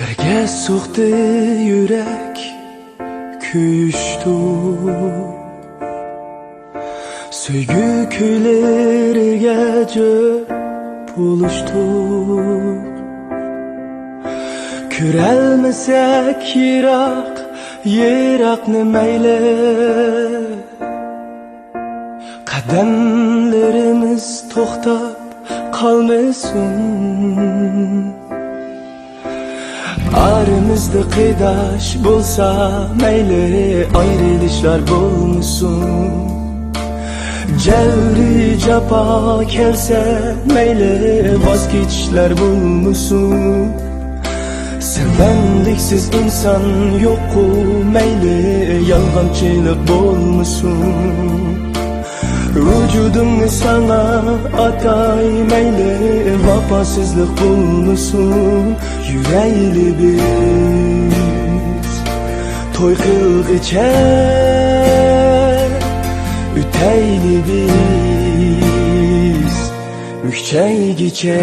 Birge so'qdi yürek kuyishdi. Söygü kuylariga jo'p bo'lishdik. Ko'rolmasak yiroqni mayli, qadamlarimiz to'xtab qolmasin. Aramızda kıydaş bulsa mayli, ayrılışlar bo'lmasin. Cevri capa kelse mayli, vazgeçişler bo'lmasin. Sevendiksiz insan yo'q-ku mayli, yolg'onchilik bo'lmasin. Vücudumni sana atay mayli, vafasızlık bo'lmasin. Yurayli biz to'y qilg'icha, o'tayli biz mukchaygicha.